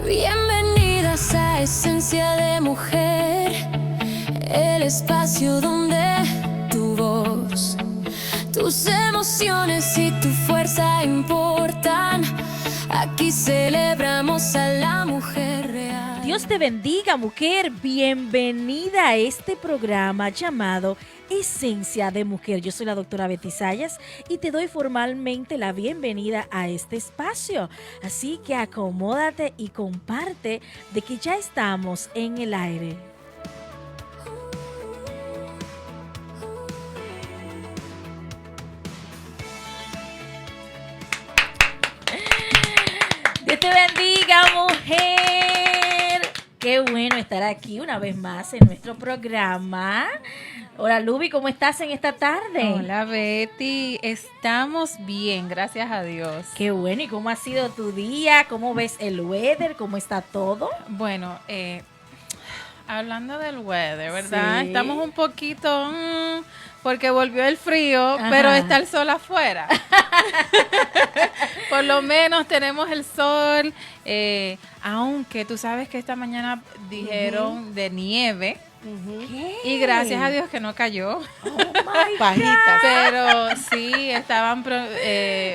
Bienvenidas a Esencia de Mujer, el espacio donde tu voz, tus emociones y tu fuerza importan. Aquí celebramos a la mujer real. Dios te bendiga, mujer. Bienvenida a este programa llamado Esencia de Mujer. Yo soy la doctora Betty Sayas y te doy formalmente la bienvenida a este espacio. Así que acomódate y comparte de que ya estamos en el aire. Dios te bendiga, mujer. Qué bueno estar aquí una vez más en nuestro programa. Hola, Luby, ¿cómo estás en esta tarde? Hola, Betty. Estamos bien, gracias a Dios. Qué bueno. ¿Y cómo ha sido tu día? ¿Cómo ves el weather? ¿Cómo está todo? Bueno, hablando del weather, ¿verdad? Sí. Estamos un poquito... porque volvió el frío, Ajá. pero está el sol afuera. Por lo menos tenemos el sol, aunque tú sabes que esta mañana dijeron de nieve. ¿Qué? Y gracias a Dios que no cayó. Oh my Pajitas. Pero sí, estaban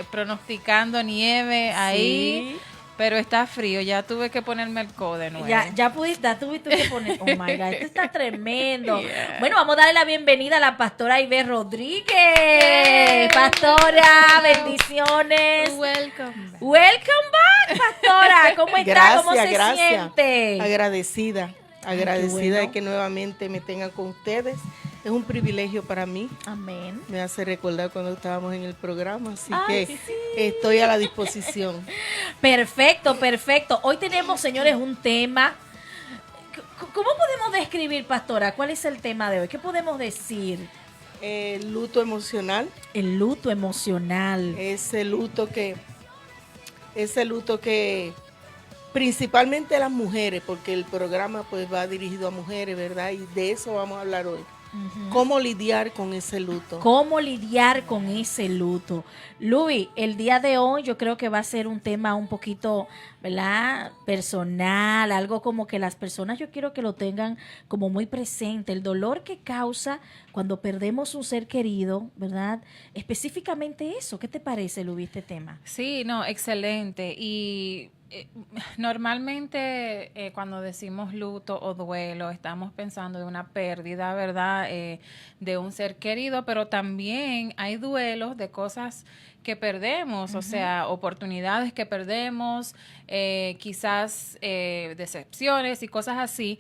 pronosticando nieve ahí. Sí. Pero está frío, ya tuve que ponerme el coat de nuevo. Ya tuviste que poner. Oh my God, esto está tremendo. Yeah. Bueno, vamos a darle la bienvenida a la pastora Iber Rodríguez. Pastora, bendiciones. Welcome back. Welcome back, pastora. ¿Cómo está? ¿Cómo se siente? Agradecida qué bueno. de que nuevamente me tengan con ustedes. Es un privilegio para mí. Amén. Me hace recordar cuando estábamos en el programa, así Ay, que sí. estoy a la disposición. Perfecto, perfecto. Hoy tenemos, señores, un tema. ¿Cómo podemos describir, pastora? ¿Cuál es el tema de hoy? ¿Qué podemos decir? El luto emocional, El luto emocional. ese luto que principalmente las mujeres, porque el programa pues va dirigido a mujeres, ¿verdad? Y de eso vamos a hablar hoy. Ujú. ¿Cómo lidiar con ese luto? ¿Cómo lidiar con ese luto? Luby, el día de hoy yo creo que va a ser un tema un poquito, ¿verdad? Personal, algo como que las personas yo quiero que lo tengan como muy presente. El dolor que causa cuando perdemos un ser querido, ¿verdad? Específicamente eso. ¿Qué te parece, Luby, este tema? Sí, no, excelente. Y normalmente cuando decimos luto o duelo, estamos pensando de una pérdida, ¿verdad? De un ser querido, pero también hay duelos de cosas que perdemos, o sea, oportunidades que perdemos, quizás decepciones y cosas así.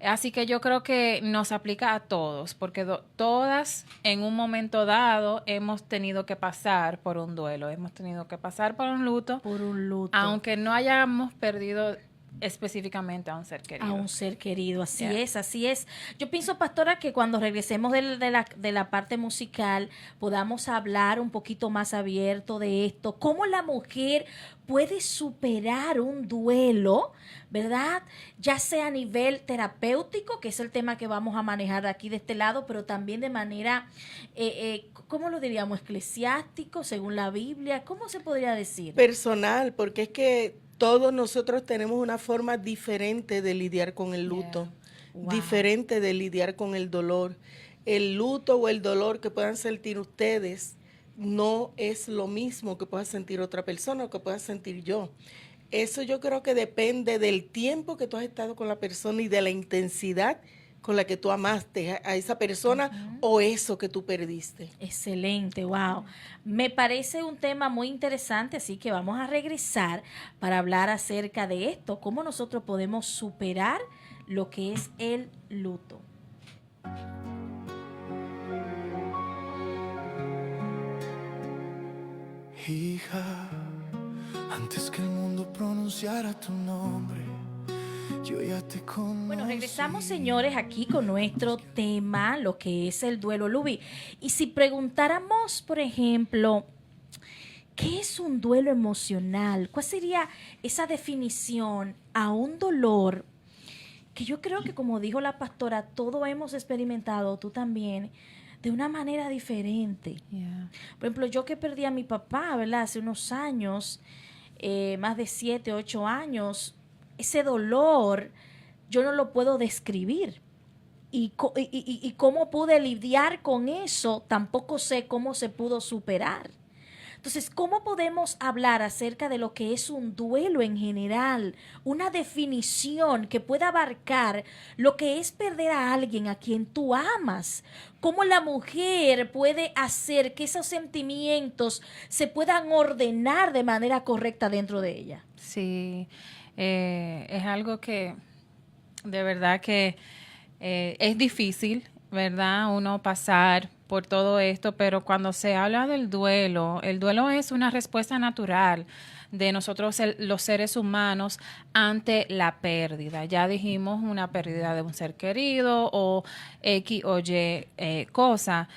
Así que yo creo que nos aplica a todos, porque todas en un momento dado hemos tenido que pasar por un duelo, hemos tenido que pasar por un luto, Por un luto. aunque no hayamos perdido específicamente a un ser querido. A un ser querido, así Yeah. es, así es. Yo pienso, pastora, que cuando regresemos de la parte musical podamos hablar un poquito más abierto de esto, cómo la mujer puede superar un duelo, ¿verdad? Ya sea a nivel terapéutico, que es el tema que vamos a manejar aquí de este lado, pero también de manera, ¿cómo lo diríamos? Eclesiástico, según la Biblia, ¿cómo se podría decir? Personal, porque es que todos nosotros tenemos una forma diferente de lidiar con el luto, Wow. diferente de lidiar con el dolor. El luto o el dolor que puedan sentir ustedes no es lo mismo que pueda sentir otra persona o que pueda sentir yo. Eso yo creo que depende del tiempo que tú has estado con la persona y de la intensidad con la que tú amaste a esa persona o eso que tú perdiste. Excelente, wow. Me parece un tema muy interesante, así que vamos a regresar para hablar acerca de esto, cómo nosotros podemos superar lo que es el luto. Hija, antes que el mundo pronunciara tu nombre, yo ya te conocí. Bueno, regresamos, señores, aquí con nuestro tema, lo que es el duelo, Luby. Y si preguntáramos, por ejemplo, ¿qué es un duelo emocional? ¿Cuál sería esa definición a un dolor que yo creo que, como dijo la pastora, todos hemos experimentado, tú también, de una manera diferente? Yeah. Por ejemplo, yo que perdí a mi papá, ¿verdad? Hace unos años, más de 7, 8 años, ese dolor yo no lo puedo describir. Y cómo pude lidiar con eso, tampoco sé cómo se pudo superar. Entonces, ¿cómo podemos hablar acerca de lo que es un duelo en general? Una definición que pueda abarcar lo que es perder a alguien a quien tú amas. ¿Cómo la mujer puede hacer que esos sentimientos se puedan ordenar de manera correcta dentro de ella? Sí, es algo que de verdad que es difícil, ¿verdad? Uno pasar por todo esto, pero cuando se habla del duelo, el duelo es una respuesta natural de nosotros los seres humanos ante la pérdida. Ya dijimos una pérdida de un ser querido o X o Y cosa.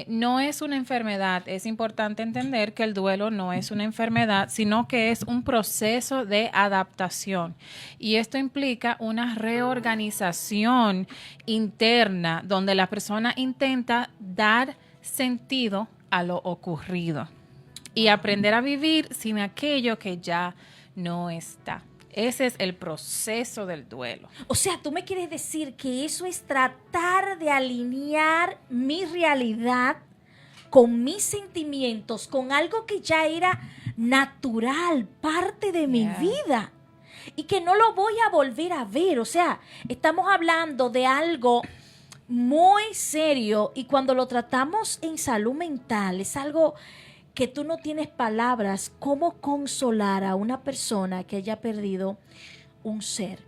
No es una enfermedad. Es importante entender que el duelo no es una enfermedad, sino que es un proceso de adaptación. Y esto implica una reorganización interna donde la persona intenta dar sentido a lo ocurrido y aprender a vivir sin aquello que ya no está. Ese es el proceso del duelo. O sea, tú me quieres decir que eso es tratar de alinear mi realidad con mis sentimientos, con algo que ya era natural, parte de mi vida, y que no lo voy a volver a ver. O sea, estamos hablando de algo muy serio, y cuando lo tratamos en salud mental es algo que tú no tienes palabras cómo consolar a una persona que haya perdido un ser.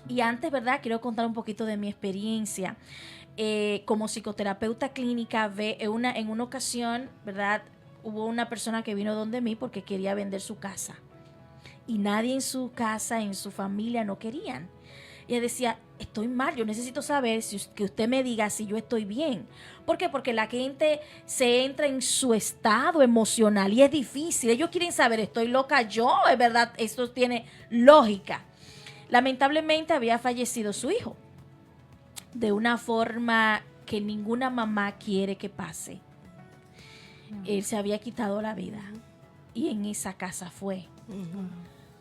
Y antes, ¿verdad? Quiero contar un poquito de mi experiencia. Como psicoterapeuta clínica, en una ocasión, ¿verdad? Hubo una persona que vino donde mí porque quería vender su casa. Y nadie en su casa, en su familia, no querían. Ella decía, estoy mal, yo necesito saber que usted me diga si yo estoy bien. ¿Por qué? Porque la gente se entra en su estado emocional y es difícil. Ellos quieren saber, ¿estoy loca yo? Es verdad, esto tiene lógica. Lamentablemente había fallecido su hijo de una forma que ninguna mamá quiere que pase. Él se había quitado la vida y en esa casa fue.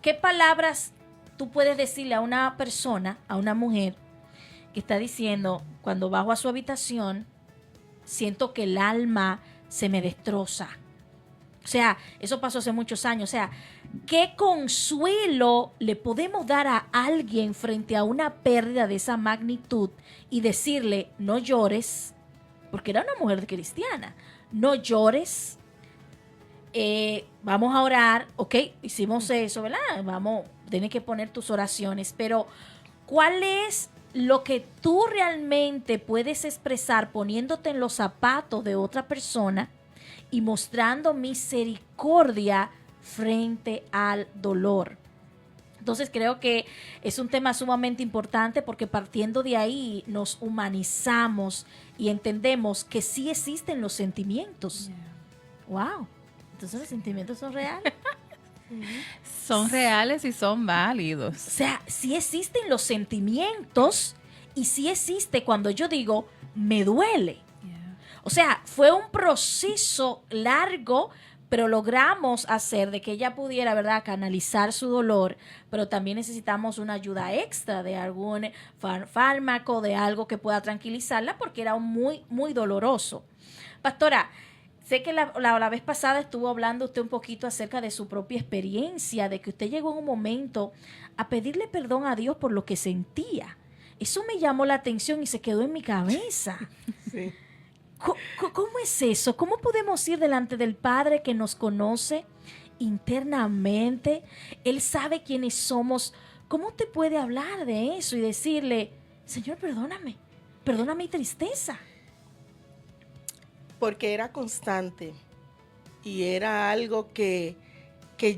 ¿Qué palabras tú puedes decirle a una persona, a una mujer que está diciendo, cuando bajo a su habitación, siento que el alma se me destroza? O sea, eso pasó hace muchos años. O sea, ¿qué consuelo le podemos dar a alguien frente a una pérdida de esa magnitud y decirle, no llores? Porque era una mujer cristiana. No llores. Vamos a orar. Ok, hicimos eso, ¿verdad? Vamos, tienes que poner tus oraciones. Pero, ¿cuál es lo que tú realmente puedes expresar poniéndote en los zapatos de otra persona y mostrando misericordia frente al dolor? Entonces creo que es un tema sumamente importante porque partiendo de ahí nos humanizamos y entendemos que sí existen los sentimientos. Wow. Entonces los sentimientos son reales. Son reales y son válidos. O sea, sí existen los sentimientos y sí existe cuando yo digo, me duele. O sea, fue un proceso largo, pero logramos hacer de que ella pudiera, ¿verdad?, canalizar su dolor, pero también necesitamos una ayuda extra de algún fármaco, de algo que pueda tranquilizarla, porque era muy, muy doloroso. Pastora, sé que la vez pasada estuvo hablando usted un poquito acerca de su propia experiencia, de que usted llegó en un momento a pedirle perdón a Dios por lo que sentía. Eso me llamó la atención y se quedó en mi cabeza. Sí. ¿Cómo es eso? ¿Cómo podemos ir delante del Padre que nos conoce internamente? Él sabe quiénes somos. ¿Cómo te puede hablar de eso y decirle, Señor, perdóname, perdona mi tristeza? Porque era constante y era algo que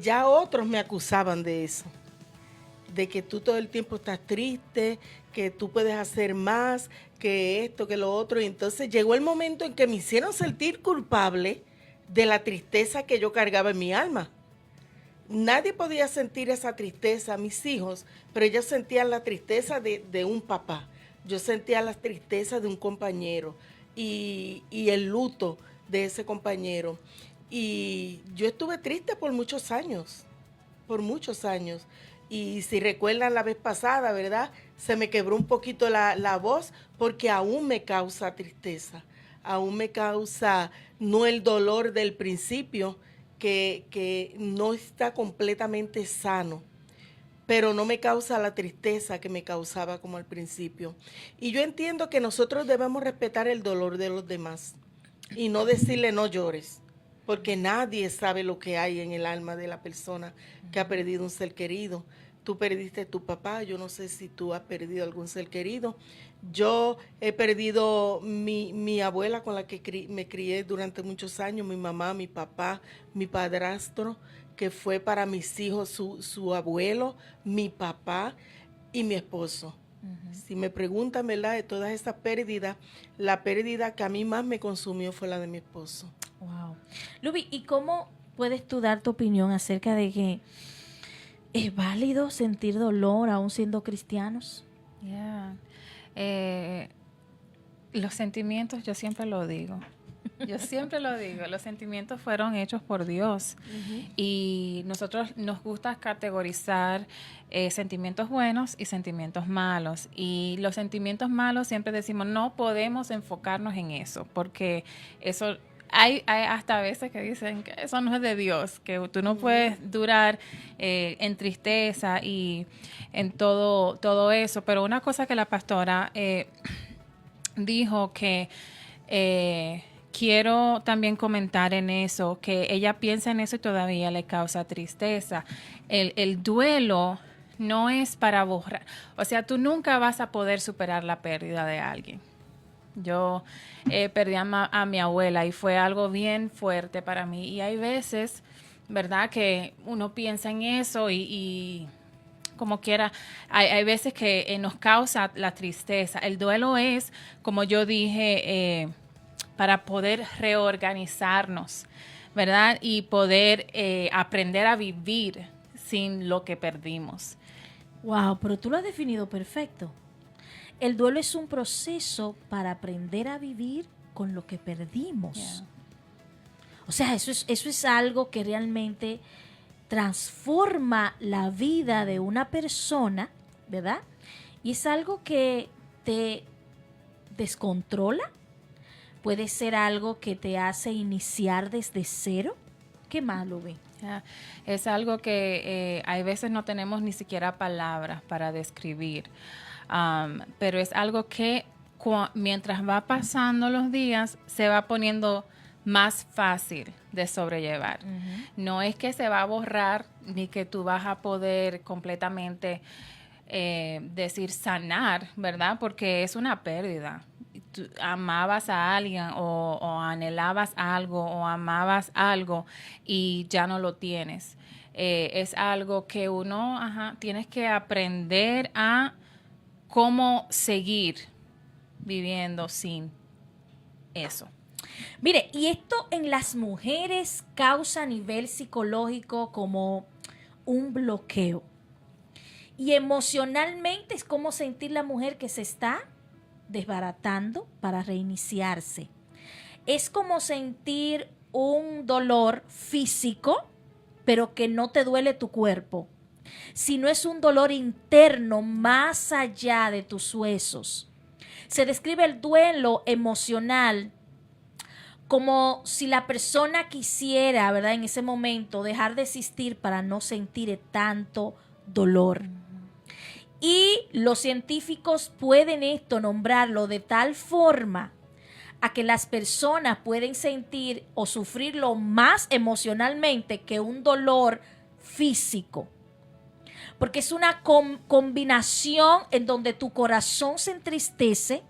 ya otros me acusaban de eso, de que tú todo el tiempo estás triste, que tú puedes hacer más, que esto, que lo otro. Y entonces llegó el momento en que me hicieron sentir culpable de la tristeza que yo cargaba en mi alma. Nadie podía sentir esa tristeza, mis hijos, pero ellos sentían la tristeza de un papá. Yo sentía la tristeza de un compañero y el luto de ese compañero. Y yo estuve triste por muchos años. Y si recuerdan la vez pasada, ¿verdad? Se me quebró un poquito la voz porque aún me causa tristeza, aún me causa no el dolor del principio, que no está completamente sano, pero no me causa la tristeza que me causaba como al principio. Y yo entiendo que nosotros debemos respetar el dolor de los demás y no decirle no llores, porque nadie sabe lo que hay en el alma de la persona que ha perdido un ser querido. Tú perdiste a tu papá, yo no sé si tú has perdido algún ser querido. Yo he perdido mi abuela con la que me crié durante muchos años, mi mamá, mi papá, mi padrastro, que fue para mis hijos su abuelo, mi papá y mi esposo. Si me preguntan, ¿verdad?, de todas estas pérdidas, la pérdida que a mí más me consumió fue la de mi esposo. Wow. Luby, ¿y cómo puedes tú dar tu opinión acerca de que es válido sentir dolor aún siendo cristianos? Yeah. Los sentimientos, yo siempre lo digo. Los sentimientos fueron hechos por Dios. Y nosotros nos gusta categorizar sentimientos buenos y sentimientos malos. Y los sentimientos malos siempre decimos, no podemos enfocarnos en eso, porque eso... Hay hasta veces que dicen que eso no es de Dios, que tú no puedes durar en tristeza y en todo eso. Pero una cosa que la pastora dijo que quiero también comentar en eso, que ella piensa en eso y todavía le causa tristeza. El duelo no es para borrar. O sea, tú nunca vas a poder superar la pérdida de alguien. Yo perdí a mi abuela y fue algo bien fuerte para mí. Y hay veces, ¿verdad?, que uno piensa en eso y como quiera, hay veces que nos causa la tristeza. El duelo es, como yo dije, para poder reorganizarnos, ¿verdad? Y poder aprender a vivir sin lo que perdimos. Wow, pero tú lo has definido perfecto. El duelo es un proceso para aprender a vivir con lo que perdimos. Yeah. O sea, eso es algo que realmente transforma la vida de una persona, ¿verdad? Y es algo que te descontrola. Puede ser algo que te hace iniciar desde cero. ¿Qué más, Luby? Yeah. Es algo que hay veces no tenemos ni siquiera palabras para describir. Pero es algo que mientras va pasando los días se va poniendo más fácil de sobrellevar. No es que se va a borrar ni que tú vas a poder completamente decir sanar, ¿verdad? Porque es una pérdida. Tú amabas a alguien o anhelabas algo o amabas algo y ya no lo tienes. Es algo que uno tienes que aprender a cómo seguir viviendo sin eso. Mire, y esto en las mujeres causa a nivel psicológico como un bloqueo. Y emocionalmente es como sentir la mujer que se está desbaratando para reiniciarse. Es como sentir un dolor físico, pero que no te duele tu cuerpo, sino es un dolor interno más allá de tus huesos. Se describe el duelo emocional como si la persona quisiera, ¿verdad?, en ese momento dejar de existir para no sentir tanto dolor. Y los científicos pueden esto nombrarlo de tal forma a que las personas pueden sentir o sufrirlo más emocionalmente que un dolor físico. Porque es una combinación en donde tu corazón se entristece,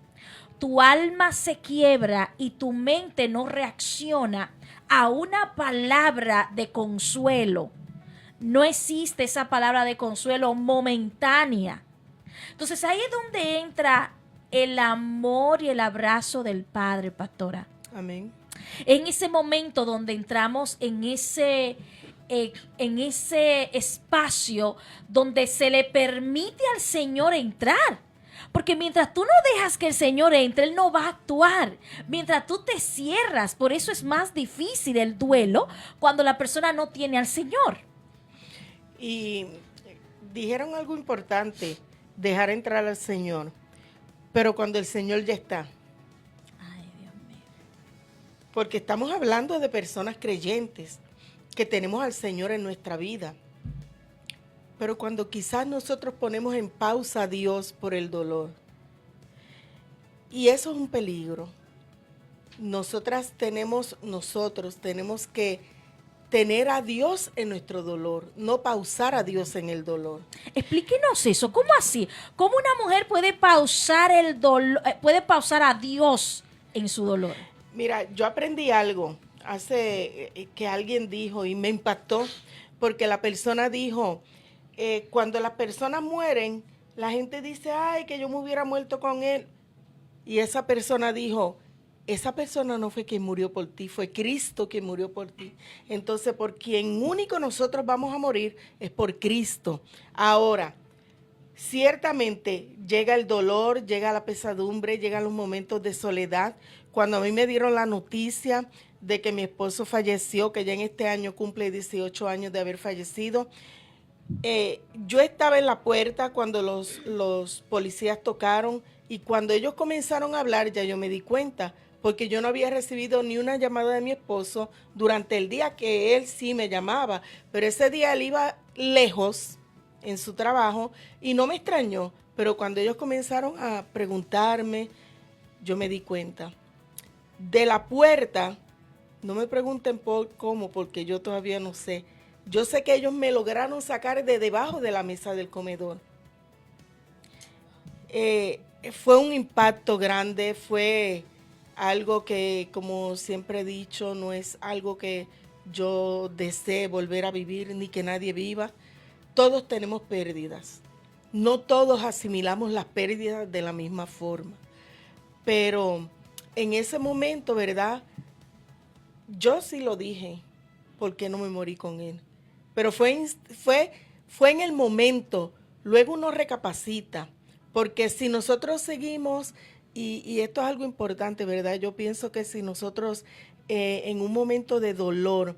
tu alma se quiebra y tu mente no reacciona a una palabra de consuelo. No existe esa palabra de consuelo momentánea. Entonces ahí es donde entra el amor y el abrazo del Padre, pastora. Amén. En ese momento donde entramos en ese espacio donde se le permite al Señor entrar. Porque mientras tú no dejas que el Señor entre, Él no va a actuar. Mientras tú te cierras, por eso es más difícil el duelo cuando la persona no tiene al Señor. Y dijeron algo importante, dejar entrar al Señor, pero cuando el Señor ya está. Ay, Dios mío. Porque estamos hablando de personas creyentes, que tenemos al Señor en nuestra vida. Pero cuando quizás nosotros ponemos en pausa a Dios por el dolor, y eso es un peligro. Nosotros tenemos que tener a Dios en nuestro dolor, no pausar a Dios en el dolor. Explíquenos eso, ¿cómo así? ¿Cómo una mujer puede pausar el dolor, puede pausar a Dios en su dolor? Mira, yo aprendí algo que alguien dijo y me impactó, porque la persona dijo, cuando las personas mueren, la gente dice, ay, que yo me hubiera muerto con él. Y esa persona dijo, esa persona no fue quien murió por ti, fue Cristo quien murió por ti. Entonces, por quien único nosotros vamos a morir es por Cristo. Ahora, ciertamente llega el dolor, llega la pesadumbre, llegan los momentos de soledad. Cuando a mí me dieron la noticia de que mi esposo falleció, que ya en este año cumple 18 años de haber fallecido, yo estaba en la puerta cuando los policías tocaron, y cuando ellos comenzaron a hablar ya yo me di cuenta, porque yo no había recibido ni una llamada de mi esposo durante el día que él sí me llamaba, pero ese día él iba lejos en su trabajo y no me extrañó, pero cuando ellos comenzaron a preguntarme, yo me di cuenta. De la puerta, no me pregunten cómo, porque yo todavía no sé. Yo sé que ellos me lograron sacar de debajo de la mesa del comedor. Fue un impacto grande, fue algo que, como siempre he dicho, no es algo que yo desee volver a vivir ni que nadie viva. Todos tenemos pérdidas. No todos asimilamos las pérdidas de la misma forma. Pero en ese momento, ¿verdad? Yo sí lo dije, porque no me morí con él. Pero fue en el momento. Luego uno recapacita. Porque si nosotros seguimos, y esto es algo importante, ¿verdad? Yo pienso que si nosotros en un momento de dolor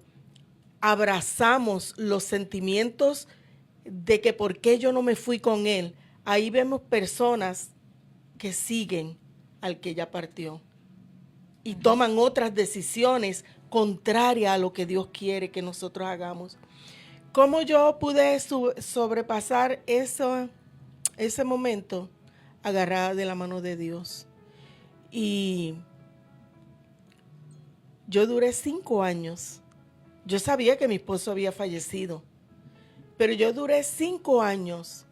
abrazamos los sentimientos de que por qué yo no me fui con él, ahí vemos personas que siguen al que ya partió y toman otras decisiones contrarias a lo que Dios quiere que nosotros hagamos. ¿Cómo yo pude sobrepasar ese momento? Agarrada de la mano de Dios. Y yo duré 5 años. Yo sabía que mi esposo había fallecido, pero yo duré 5 años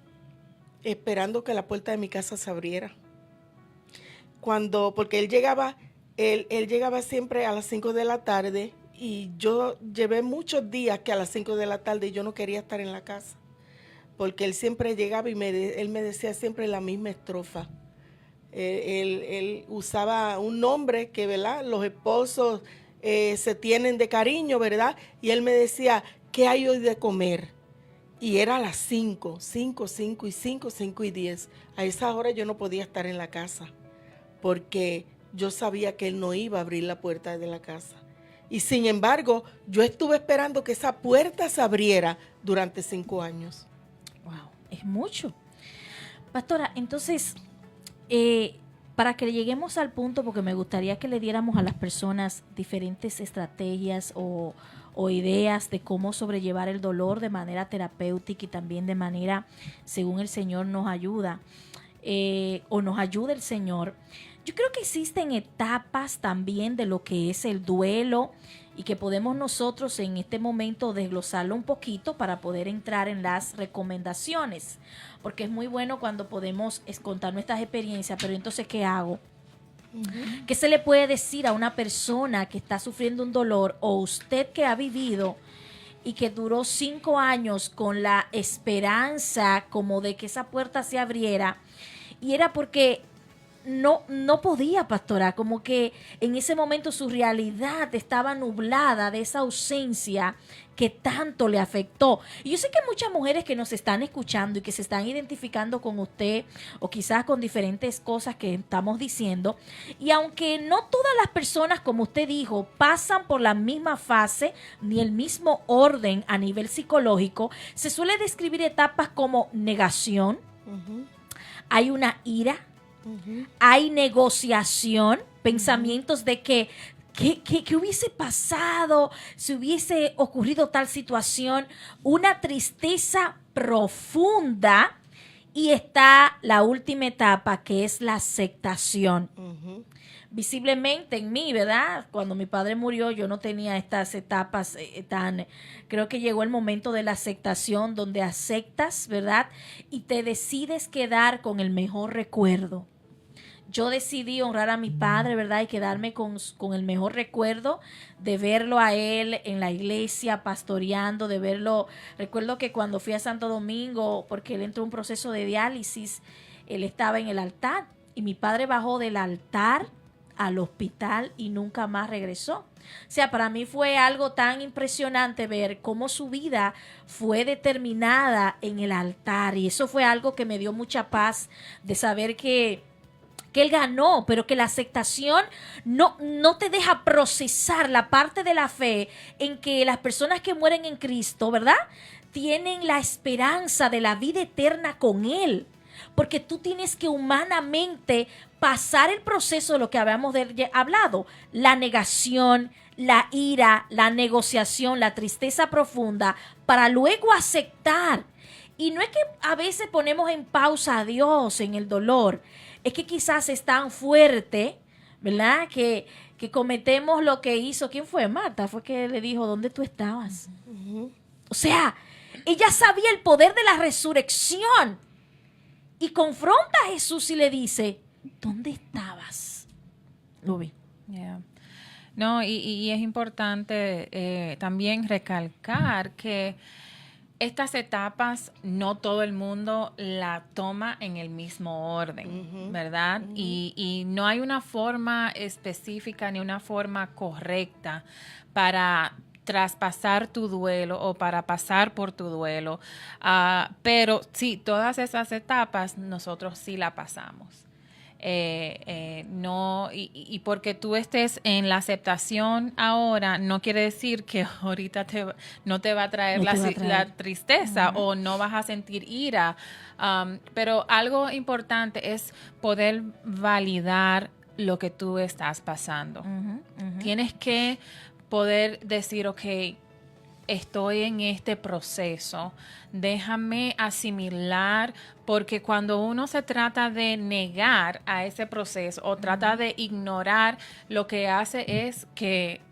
esperando que la puerta de mi casa se abriera. Porque él llegaba siempre a las 5 de la tarde, y yo llevé muchos días que a las 5 de la tarde yo no quería estar en la casa, porque él siempre llegaba y él me decía siempre la misma estrofa. Él usaba un nombre que, ¿verdad?, los esposos se tienen de cariño, ¿verdad? Y él me decía, ¿qué hay hoy de comer? Y era a las 5 y 10. A esa hora yo no podía estar en la casa, porque yo sabía que él no iba a abrir la puerta de la casa. Y sin embargo, yo estuve esperando que esa puerta se abriera durante 5 años. Wow, es mucho. Pastora, entonces, para que lleguemos al punto, porque me gustaría que le diéramos a las personas diferentes estrategias o ideas de cómo sobrellevar el dolor de manera terapéutica y también de manera según el Señor nos ayuda, o nos ayuda el Señor. Yo creo que existen etapas también de lo que es el duelo y que podemos nosotros en este momento desglosarlo un poquito para poder entrar en las recomendaciones, porque es muy bueno cuando podemos contar nuestras experiencias, pero entonces, ¿qué hago? Uh-huh. ¿Qué se le puede decir a una persona que está sufriendo un dolor, o usted que ha vivido y que duró 5 años con la esperanza como de que esa puerta se abriera, y era porque no podía, pastora, como que en ese momento su realidad estaba nublada de esa ausencia que tanto le afectó. Y yo sé que muchas mujeres que nos están escuchando y que se están identificando con usted o quizás con diferentes cosas que estamos diciendo, y aunque no todas las personas, como usted dijo, pasan por la misma fase ni el mismo orden a nivel psicológico, se suele describir etapas como negación, hay una ira, hay negociación, pensamientos de que ¿qué hubiese pasado si hubiese ocurrido tal situación? Una tristeza profunda, y está la última etapa, que es la aceptación. Visiblemente en mí, ¿verdad? Cuando mi padre murió, yo no tenía estas etapas creo que llegó el momento de la aceptación, donde aceptas, ¿verdad? Y te decides quedar con el mejor recuerdo. Yo decidí honrar a mi padre, ¿verdad? Y quedarme con el mejor recuerdo de verlo a él en la iglesia pastoreando, de verlo. Recuerdo que cuando fui a Santo Domingo, porque él entró en un proceso de diálisis, él estaba en el altar y mi padre bajó del altar al hospital y nunca más regresó. O sea, para mí fue algo tan impresionante ver cómo su vida fue determinada en el altar, y eso fue algo que me dio mucha paz, de saber que él ganó, pero que la aceptación no te deja procesar la parte de la fe en que las personas que mueren en Cristo, ¿verdad?, tienen la esperanza de la vida eterna con Él. Porque tú tienes que humanamente pasar el proceso de lo que habíamos hablado, la negación, la ira, la negociación, la tristeza profunda, para luego aceptar. Y no es que a veces ponemos en pausa a Dios en el dolor, es que quizás es tan fuerte, ¿verdad?, que cometemos lo que hizo. ¿Quién fue? Marta, fue que le dijo, ¿dónde tú estabas? O sea, ella sabía el poder de la resurrección y confronta a Jesús y le dice, ¿dónde estabas? Lo vi. Yeah. No, y es importante también recalcar que estas etapas no todo el mundo la toma en el mismo orden, ¿verdad? Y no hay una forma específica ni una forma correcta para traspasar tu duelo o para pasar por tu duelo. Pero sí, todas esas etapas nosotros sí la pasamos. No, y porque tú estés en la aceptación ahora, no quiere decir que ahorita no te va a traer, la tristeza o no vas a sentir ira. Pero algo importante es poder validar lo que tú estás pasando. Tienes que poder decir, ok, estoy en este proceso, déjame asimilar, porque cuando uno se trata de negar a ese proceso o trata de ignorar, lo que hace es que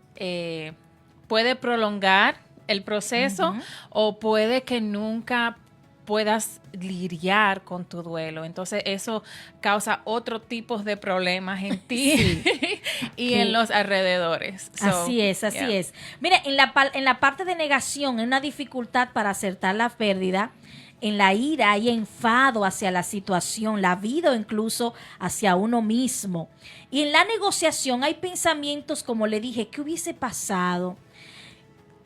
puede prolongar el proceso o puede que nunca puedas lidiar con tu duelo. Entonces eso causa otro tipo de problemas en ti y en los alrededores. Así es. Mira, en la parte de negación, hay una dificultad para aceptar la pérdida. En la ira hay enfado hacia la situación, la vida o incluso hacia uno mismo. Y en la negociación hay pensamientos, como le dije, ¿qué hubiese pasado?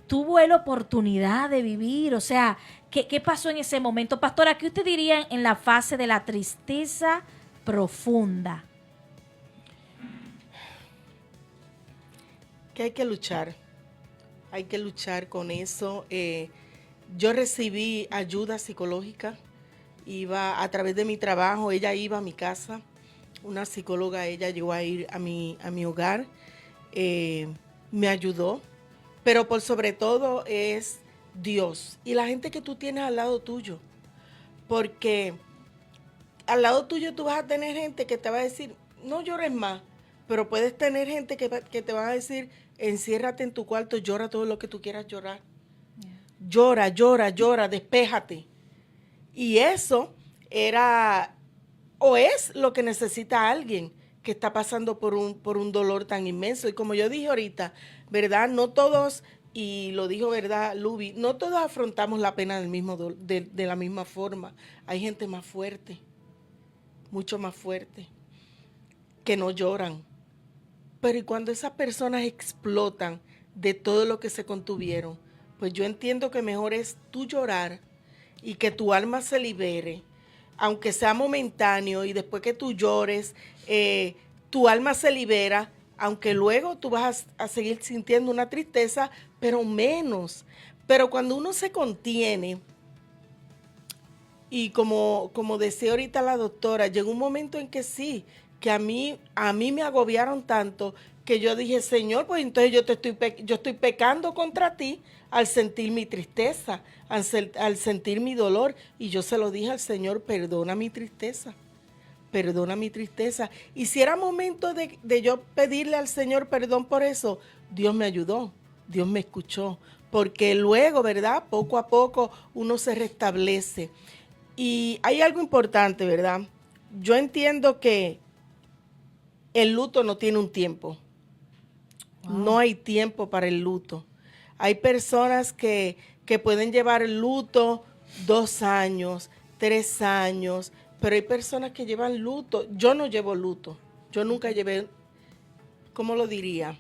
Tuvo la oportunidad de vivir, o sea, ¿qué pasó en ese momento? Pastora, ¿qué usted diría en la fase de la tristeza profunda? Que hay que luchar con eso. Yo recibí ayuda psicológica, iba a través de mi trabajo, ella iba a mi casa, una psicóloga, ella llegó a ir a mi hogar, me ayudó. Pero por sobre todo es Dios y la gente que tú tienes al lado tuyo. Porque al lado tuyo tú vas a tener gente que te va a decir, no llores más. Pero puedes tener gente que te va a decir, enciérrate en tu cuarto, llora todo lo que tú quieras llorar. Yeah. Llora, despéjate. Y eso es lo que necesita alguien que está pasando por un dolor tan inmenso. Y como yo dije ahorita, ¿verdad? No todos, y lo dijo, ¿verdad, Luby? No todos afrontamos la pena de la misma forma. Hay gente más fuerte, mucho más fuerte. que no lloran. Pero y cuando esas personas explotan de todo lo que se contuvieron, pues yo entiendo que mejor es tú llorar y que tu alma se libere, aunque sea momentáneo, y después que tú llores, tu alma se libera, aunque luego tú vas a seguir sintiendo una tristeza, pero menos. Pero cuando uno se contiene, y como decía ahorita la doctora, llegó un momento en que sí, que a mí me agobiaron tanto que yo dije, Señor, pues entonces yo estoy pecando contra ti al sentir mi tristeza, al sentir mi dolor. Y yo se lo dije al Señor, perdona mi tristeza. Y si era momento de yo pedirle al Señor perdón por eso, Dios me ayudó, Dios me escuchó. Porque luego, ¿verdad? Poco a poco uno se restablece. Y hay algo importante, ¿verdad? Yo entiendo que el luto no tiene un tiempo. Wow. No hay tiempo para el luto. Hay personas que pueden llevar el luto 2 años, 3 años, pero hay personas que llevan luto. Yo no llevo luto. Yo nunca llevé, ¿cómo lo diría?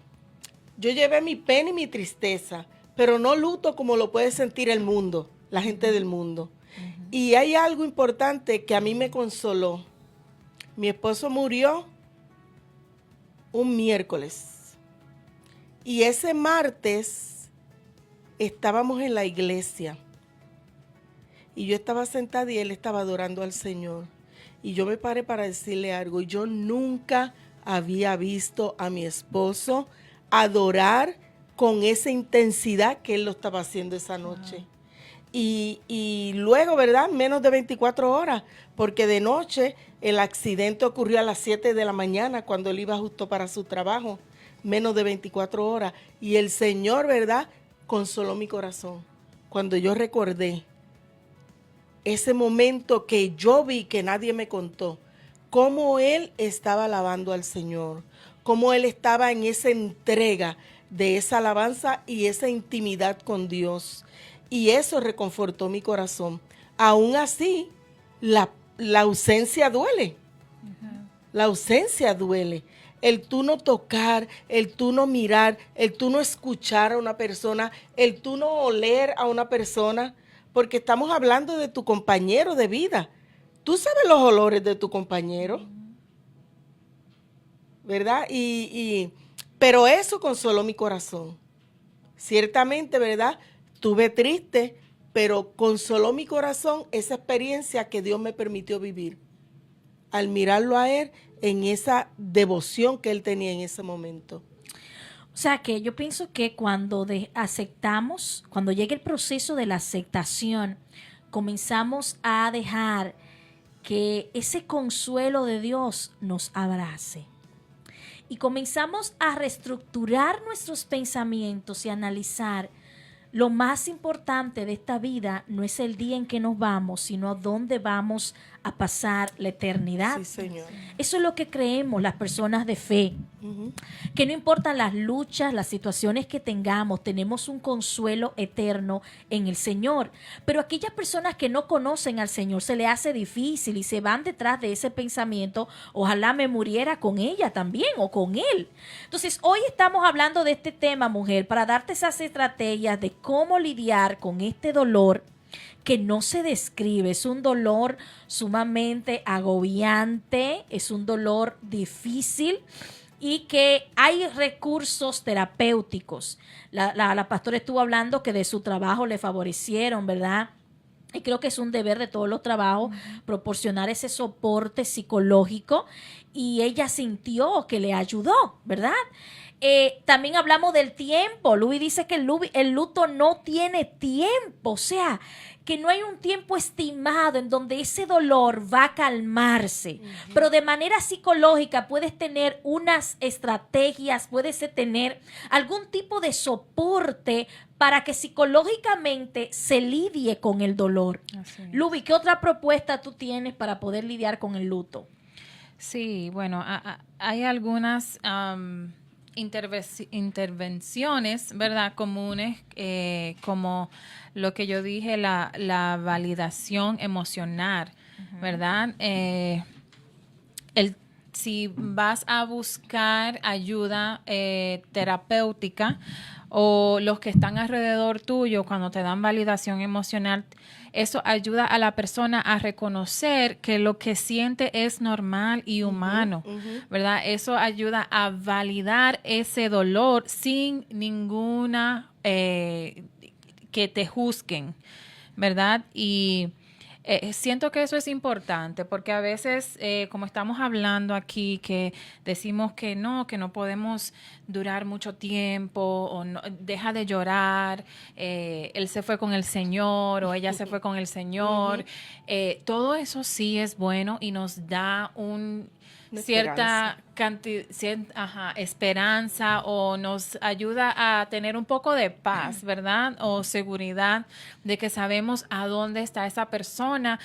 Yo llevé mi pena y mi tristeza, pero no luto como lo puede sentir el mundo, la gente del mundo. Uh-huh. Y hay algo importante que a mí me consoló. Mi esposo murió un miércoles. Y ese martes estábamos en la iglesia. Y yo estaba sentada y él estaba adorando al Señor. Y yo me paré para decirle algo. Yo nunca había visto a mi esposo adorar con esa intensidad que él lo estaba haciendo esa noche. Y luego, ¿verdad? Menos de 24 horas, porque de noche el accidente ocurrió a las 7 de la mañana cuando él iba justo para su trabajo. Menos de 24 horas. Y el Señor, ¿verdad?, consoló mi corazón cuando yo recordé ese momento que yo vi, que nadie me contó, cómo él estaba alabando al Señor, cómo él estaba en esa entrega de esa alabanza y esa intimidad con Dios. Y eso reconfortó mi corazón. Aún así, la ausencia duele. Uh-huh. La ausencia duele. El tú no tocar, el tú no mirar, el tú no escuchar a una persona, el tú no oler a una persona, porque estamos hablando de tu compañero de vida. Tú sabes los olores de tu compañero, ¿verdad? Pero eso consoló mi corazón. Ciertamente, ¿verdad? Estuve triste, pero consoló mi corazón esa experiencia que Dios me permitió vivir al mirarlo a él en esa devoción que él tenía en ese momento. O sea que yo pienso que cuando aceptamos, cuando llega el proceso de la aceptación, comenzamos a dejar que ese consuelo de Dios nos abrace. Y comenzamos a reestructurar nuestros pensamientos y analizar lo más importante de esta vida no es el día en que nos vamos, sino a dónde vamos a pasar la eternidad. Sí, Señor. Eso es lo que creemos las personas de fe. Uh-huh. Que no importan las luchas, las situaciones que tengamos, tenemos un consuelo eterno en el Señor. Pero aquellas personas que no conocen al Señor se les hace difícil y se van detrás de ese pensamiento, ojalá me muriera con ella también o con él. Entonces, hoy estamos hablando de este tema, mujer, para darte esas estrategias de cómo lidiar con este dolor que no se describe. Es un dolor sumamente agobiante, es un dolor difícil y que hay recursos terapéuticos. La pastora estuvo hablando que de su trabajo le favorecieron, ¿verdad? Y creo que es un deber de todos los trabajos proporcionar ese soporte psicológico y ella sintió que le ayudó, ¿verdad? También hablamos del tiempo. Luis dice que el luto no tiene tiempo, o sea, que no hay un tiempo estimado en donde ese dolor va a calmarse. Uh-huh. Pero de manera psicológica puedes tener unas estrategias, puedes tener algún tipo de soporte para que psicológicamente se lidie con el dolor. Lubi, ¿qué otra propuesta tú tienes para poder lidiar con el luto? Sí, bueno, hay algunas intervenciones, ¿verdad?, comunes, como lo que yo dije, la validación emocional, uh-huh, ¿verdad? El si vas a buscar ayuda terapéutica o los que están alrededor tuyo cuando te dan validación emocional, eso ayuda a la persona a reconocer que lo que siente es normal y humano, ¿verdad? Eso ayuda a validar ese dolor sin ninguna que te juzguen, ¿verdad? Y siento que eso es importante porque a veces, como estamos hablando aquí, que decimos que no podemos durar mucho tiempo o no, deja de llorar, él se fue con el Señor o ella se fue con el Señor. Todo eso sí es bueno y nos da cierta esperanza o nos ayuda a tener un poco de paz, ¿verdad? O seguridad de que sabemos a dónde está esa persona,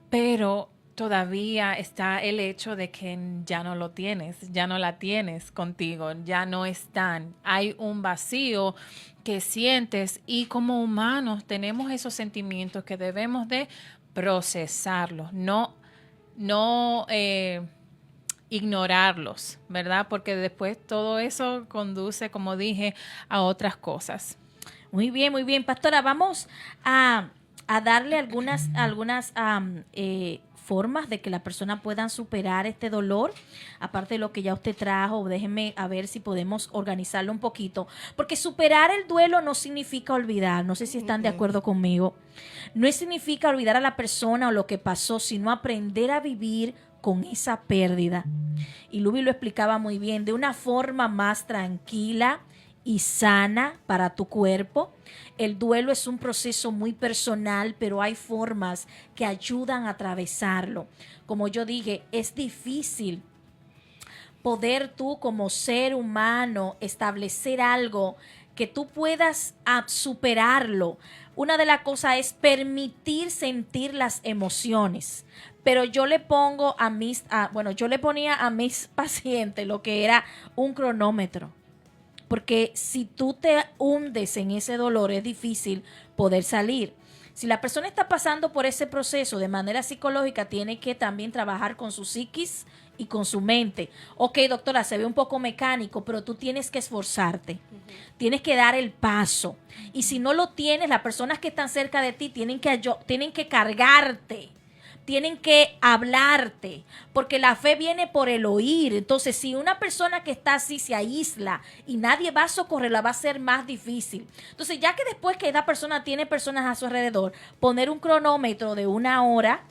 pero todavía está el hecho de que ya no lo tienes, ya no la tienes contigo, ya no están. Hay un vacío que sientes y como humanos tenemos esos sentimientos que debemos de procesarlos, no ignorarlos, ¿verdad? Porque después todo eso conduce, como dije, a otras cosas. Muy bien, pastora. Vamos a darle algunas formas de que la persona pueda superar este dolor, aparte de lo que ya usted trajo. Déjenme a ver si podemos organizarlo un poquito, porque superar el duelo no significa olvidar, no sé si están de acuerdo conmigo, no significa olvidar a la persona o lo que pasó, sino aprender a vivir con esa pérdida. Y Luby lo explicaba muy bien, de una forma más tranquila y sana para tu cuerpo. El duelo es un proceso muy personal, pero hay formas que ayudan a atravesarlo. Como yo dije, es difícil poder tú como ser humano establecer algo que tú puedas superarlo. Una de las cosas es permitir sentir las emociones. Pero yo le pongo yo le ponía a mis pacientes lo que era un cronómetro. Porque si tú te hundes en ese dolor, es difícil poder salir. Si la persona está pasando por ese proceso de manera psicológica, tiene que también trabajar con su psiquis y con su mente. Ok, doctora, se ve un poco mecánico, pero tú tienes que esforzarte. Tienes que dar el paso. Y si no lo tienes, las personas que están cerca de ti tienen que cargarte. Tienen que hablarte, porque la fe viene por el oír. Entonces, si una persona que está así se aísla y nadie va a socorrerla, va a ser más difícil. Entonces, ya que después que esta persona tiene personas a su alrededor, poner un cronómetro de 1 hora.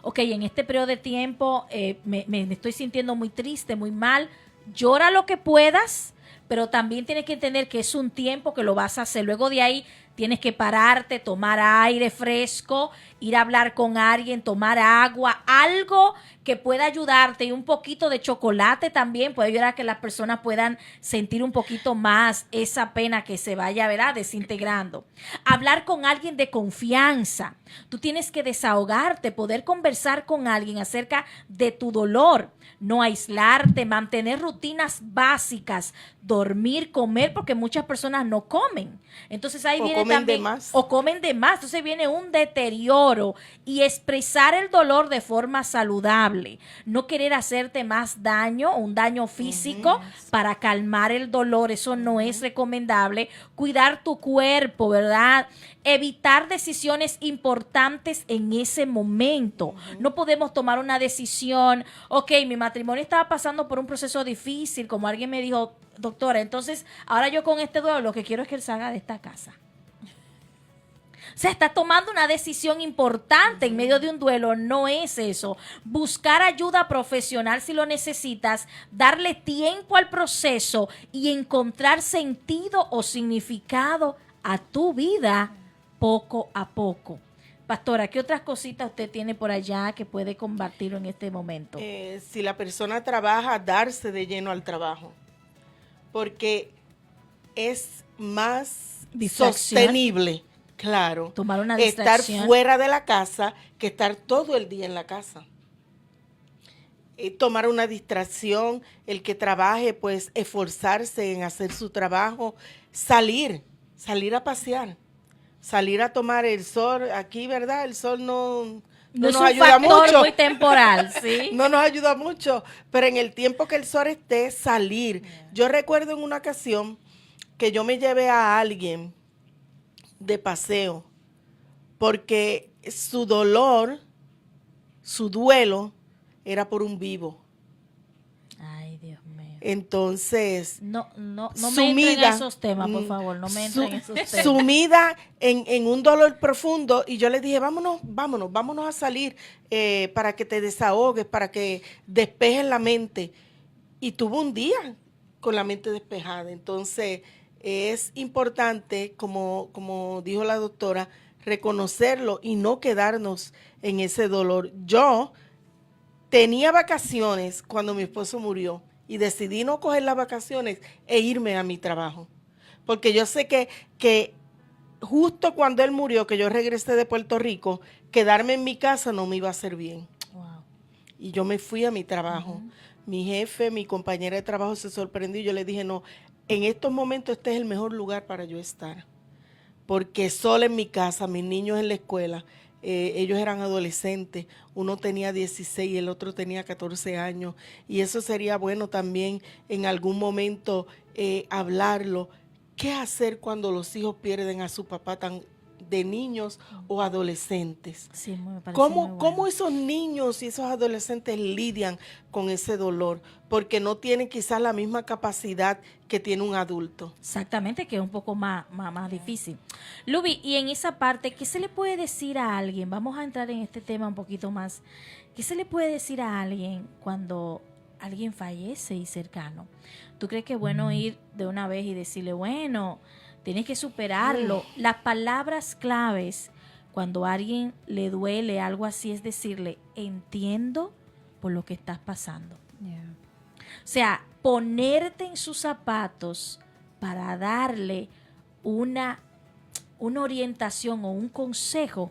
Ok, en este periodo de tiempo me estoy sintiendo muy triste, muy mal. Llora lo que puedas, pero también tienes que entender que es un tiempo que lo vas a hacer. Luego de ahí tienes que pararte, tomar aire fresco, ir a hablar con alguien, tomar agua, algo que pueda ayudarte, y un poquito de chocolate también puede ayudar a que las personas puedan sentir un poquito más esa pena que se vaya, ¿verdad?, desintegrando. Hablar con alguien de confianza. Tú tienes que desahogarte, poder conversar con alguien acerca de tu dolor. No aislarte, mantener rutinas básicas, dormir, comer, porque muchas personas no comen. Entonces ahí viene también, o comen de más. Entonces viene un deterioro, y expresar el dolor de forma saludable. No querer hacerte más daño, un daño físico para calmar el dolor. Eso no es recomendable. Cuidar tu cuerpo, ¿verdad? Evitar decisiones importantes en ese momento. No podemos tomar una decisión, ok, mi matrimonio estaba pasando por un proceso difícil, como alguien me dijo, doctora, entonces ahora yo con este duelo lo que quiero es que él salga de esta casa. O sea, está tomando una decisión importante en medio de un duelo. No es eso. Buscar ayuda profesional si lo necesitas, darle tiempo al proceso y encontrar sentido o significado a tu vida poco a poco. Pastora, ¿qué otras cositas usted tiene por allá que puede compartir en este momento? Si la persona trabaja, darse de lleno al trabajo, porque es más sostenible, claro, tomar una estar distracción, fuera de la casa que estar todo el día en la casa. Tomar una distracción, el que trabaje, pues esforzarse en hacer su trabajo, salir a pasear. Salir a tomar el sol, aquí, ¿verdad? El sol No es nos un ayuda factor mucho. muy temporal, ¿sí? No nos ayuda mucho, pero en el tiempo que el sol esté, salir. Yo recuerdo en una ocasión que yo me llevé a alguien de paseo porque su dolor, su duelo era por un vivo. Ay, Dios mío. Entonces, No me entren en esos temas, por favor, no me entren en esos temas. sumida en un dolor profundo, y yo le dije, vámonos a salir para que te desahogues, para que despejes la mente. Y tuvo un día con la mente despejada. Entonces, es importante, como dijo la doctora, reconocerlo y no quedarnos en ese dolor. Yo tenía vacaciones cuando mi esposo murió y decidí no coger las vacaciones e irme a mi trabajo. Porque yo sé que justo cuando él murió, que yo regresé de Puerto Rico, quedarme en mi casa no me iba a hacer bien. Wow. Y yo me fui a mi trabajo. Mi jefe, mi compañera de trabajo se sorprendió y yo le dije, no, en estos momentos este es el mejor lugar para yo estar. Porque sola en mi casa, mis niños en la escuela, ellos eran adolescentes, uno tenía 16 y el otro tenía 14 años, y eso sería bueno también en algún momento hablarlo. ¿Qué hacer cuando los hijos pierden a su papá tan de niños o adolescentes? Sí, me parece ¿Cómo, muy bueno. cómo esos niños y esos adolescentes lidian con ese dolor? Porque no tienen quizás la misma capacidad que tiene un adulto. Exactamente, que es un poco más difícil. Luby, y en esa parte, ¿qué se le puede decir a alguien? Vamos a entrar en este tema un poquito más. ¿Qué se le puede decir a alguien cuando alguien fallece y cercano? ¿Tú crees que es bueno ir de una vez y decirle, bueno, tienes que superarlo? Las palabras claves cuando a alguien le duele algo así es decirle, entiendo por lo que estás pasando. Yeah. O sea, ponerte en sus zapatos para darle una orientación o un consejo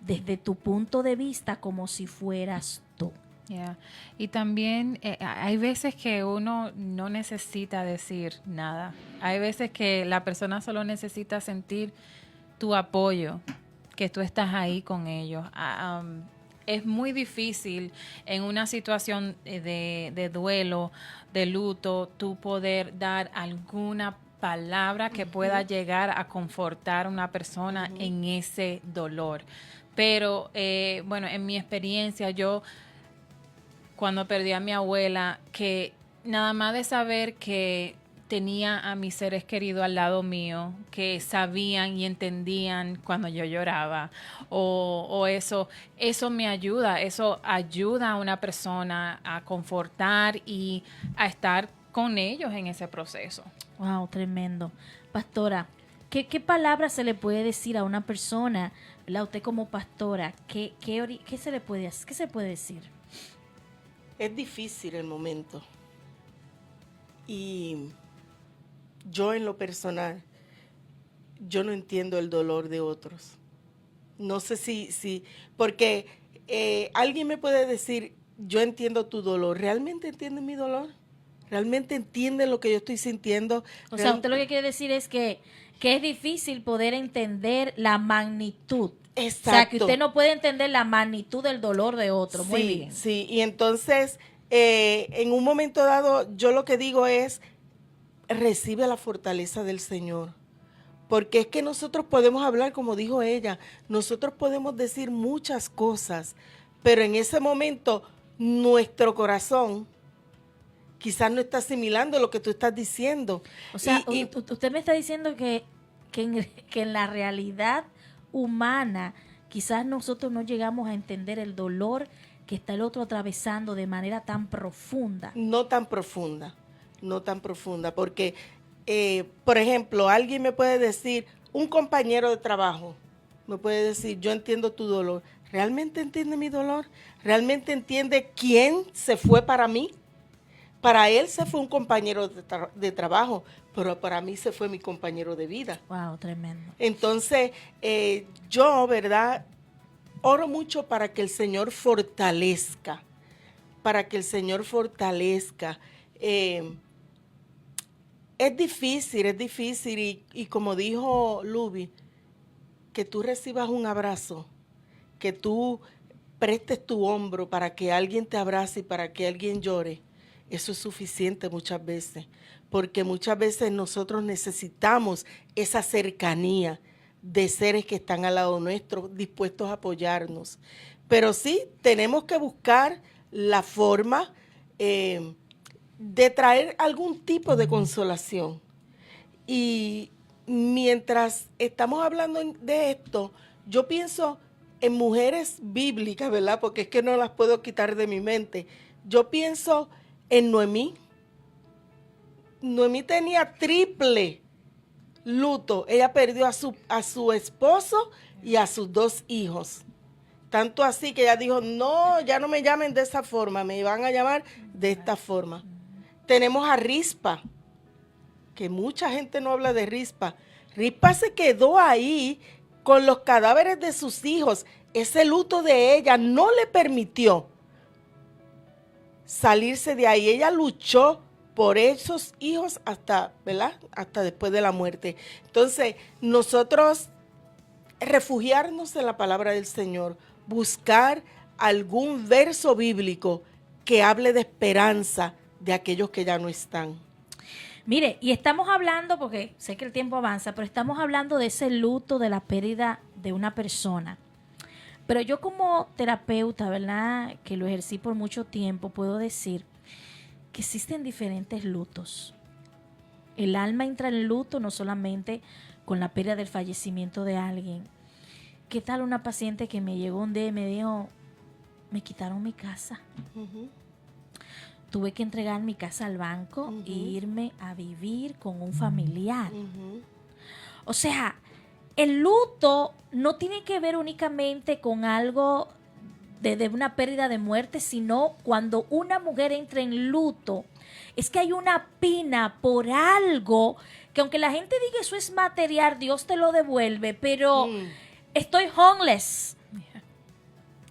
desde tu punto de vista como si fueras tú. Yeah. Y también hay veces que uno no necesita decir nada. Hay veces que la persona solo necesita sentir tu apoyo, que tú estás ahí con ellos. Es muy difícil en una situación de duelo, de luto, tú poder dar alguna palabra que pueda llegar a confortar a una persona en ese dolor. Pero, bueno, en mi experiencia, yo cuando perdí a mi abuela, que nada más de saber que tenía a mis seres queridos al lado mío, que sabían y entendían cuando yo lloraba, o eso me ayuda, eso ayuda a una persona a confortar y a estar con ellos en ese proceso. Wow, tremendo. Pastora, ¿qué palabra se le puede decir a una persona, ¿verdad? Usted como pastora, ¿qué se le puede hacer? ¿Qué se puede decir? Es difícil el momento. Y yo en lo personal, yo no entiendo el dolor de otros. No sé si porque alguien me puede decir, yo entiendo tu dolor. ¿Realmente entiende mi dolor? ¿Realmente entiende lo que yo estoy sintiendo? O sea, usted lo que quiere decir es que es difícil poder entender la magnitud. Exacto. O sea, que usted no puede entender la magnitud del dolor de otro. Muy bien. Sí, y entonces, en un momento dado, yo lo que digo es, recibe la fortaleza del Señor. Porque es que nosotros podemos hablar, como dijo ella, nosotros podemos decir muchas cosas, pero en ese momento nuestro corazón quizás no está asimilando lo que tú estás diciendo. O sea, usted me está diciendo que en la realidad humana quizás nosotros no llegamos a entender el dolor que está el otro atravesando de manera tan profunda. No tan profunda, porque, por ejemplo, alguien me puede decir, un compañero de trabajo me puede decir, yo entiendo tu dolor. ¿Realmente entiende mi dolor? ¿Realmente entiende quién se fue para mí? Para él se fue un compañero de trabajo, pero para mí se fue mi compañero de vida. Wow, tremendo. Entonces, yo, ¿verdad? Oro mucho para que el Señor fortalezca, Es difícil y como dijo Luby, que tú recibas un abrazo, que tú prestes tu hombro para que alguien te abrace y para que alguien llore, eso es suficiente muchas veces, porque muchas veces nosotros necesitamos esa cercanía de seres que están al lado nuestro, dispuestos a apoyarnos. Pero sí, tenemos que buscar la forma de traer algún tipo de consolación. Y mientras estamos hablando de esto, yo pienso en mujeres bíblicas, ¿verdad? Porque es que no las puedo quitar de mi mente. Yo pienso en Noemí. Noemí tenía triple luto. Ella perdió a su esposo y a sus 2 hijos. Tanto así que ella dijo, no, ya no me llamen de esa forma, me van a llamar de esta forma. Tenemos a Rispa, que mucha gente no habla de Rispa. Rispa se quedó ahí con los cadáveres de sus hijos. Ese luto de ella no le permitió salirse de ahí. Ella luchó por esos hijos hasta, ¿verdad? Hasta después de la muerte. Entonces, nosotros refugiarnos en la palabra del Señor, buscar algún verso bíblico que hable de esperanza de aquellos que ya no están. Mire, y estamos hablando, porque sé que el tiempo avanza, pero estamos hablando de ese luto, de la pérdida de una persona. Pero yo como terapeuta, ¿verdad?, que lo ejercí por mucho tiempo, puedo decir que existen diferentes lutos. El alma entra en luto no solamente con la pérdida del fallecimiento de alguien. ¿Qué tal una paciente que me llegó un día y me dijo, me quitaron mi casa? Tuve que entregar mi casa al banco e irme a vivir con un familiar. O sea, el luto no tiene que ver únicamente con algo de una pérdida de muerte, sino cuando una mujer entra en luto, es que hay una pena por algo que aunque la gente diga eso es material, Dios te lo devuelve, pero estoy homeless.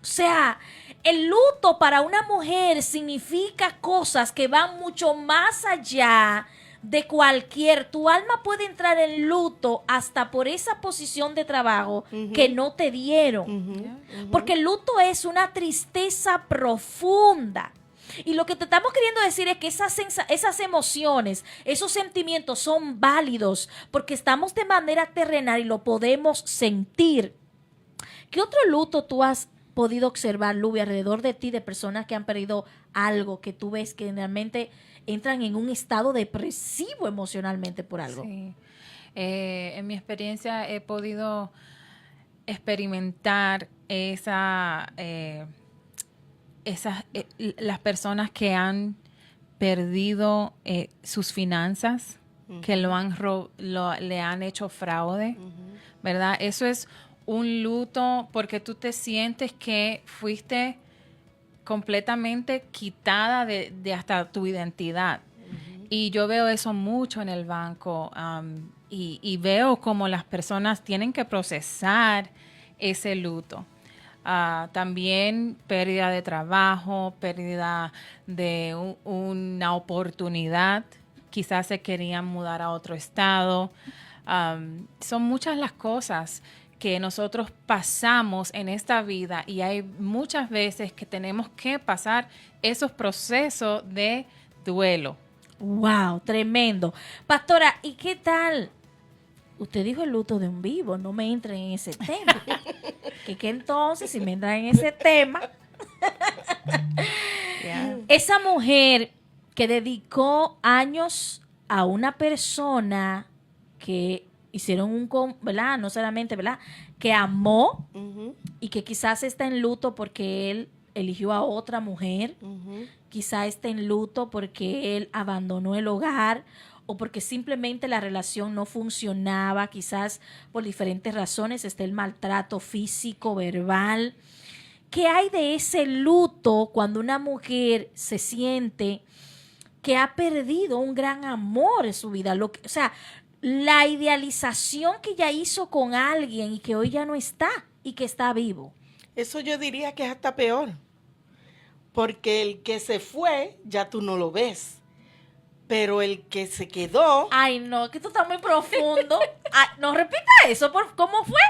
O sea, el luto para una mujer significa cosas que van mucho más allá de cualquier. Tu alma puede entrar en luto hasta por esa posición de trabajo que no te dieron. Porque el luto es una tristeza profunda. Y lo que te estamos queriendo decir es que esas emociones, esos sentimientos son válidos porque estamos de manera terrenal y lo podemos sentir. ¿Qué otro luto tú has podido observar, Luby, alrededor de ti, de personas que han perdido algo, que tú ves que realmente entran en un estado depresivo emocionalmente por algo? Sí. En mi experiencia he podido experimentar las personas que han perdido sus finanzas, que le han hecho fraude, ¿verdad? Eso es un luto porque tú te sientes que fuiste completamente quitada de hasta tu identidad. Y yo veo eso mucho en el banco y veo cómo las personas tienen que procesar ese luto. También pérdida de trabajo, pérdida de una oportunidad. Quizás se querían mudar a otro estado. Son muchas las cosas que nosotros pasamos en esta vida y hay muchas veces que tenemos que pasar esos procesos de duelo. ¡Wow! Tremendo. Pastora, ¿y qué tal? Usted dijo el luto de un vivo, no me entren en ese tema. que entonces, si me entran en ese tema, esa mujer que dedicó años a una persona que hicieron ¿verdad? No solamente, ¿verdad? Que amó y que quizás está en luto porque él eligió a otra mujer, quizás está en luto porque él abandonó el hogar o porque simplemente la relación no funcionaba, quizás por diferentes razones, está el maltrato físico, verbal. ¿Qué hay de ese luto cuando una mujer se siente que ha perdido un gran amor en su vida? O sea, la idealización que ella hizo con alguien y que hoy ya no está y que está vivo. Eso yo diría que es hasta peor, porque el que se fue ya tú no lo ves, pero el que se quedó... Ay, no, que esto está muy profundo. Ay, no repita eso, ¿cómo fue?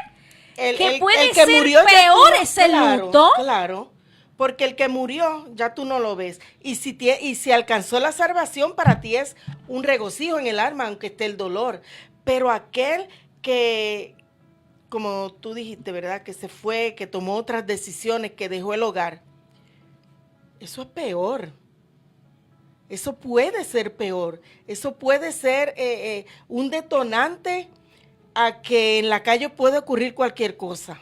que puede que ser murió ya peor tú no- ese claro, luto. Claro, porque el que murió ya tú no lo ves. Y si alcanzó la salvación, para ti es un regocijo en el alma, aunque esté el dolor. Pero aquel que, como tú dijiste, ¿verdad? Que se fue, que tomó otras decisiones, que dejó el hogar. Eso es peor. Eso puede ser peor. Eso puede ser un detonante a que en la calle puede ocurrir cualquier cosa.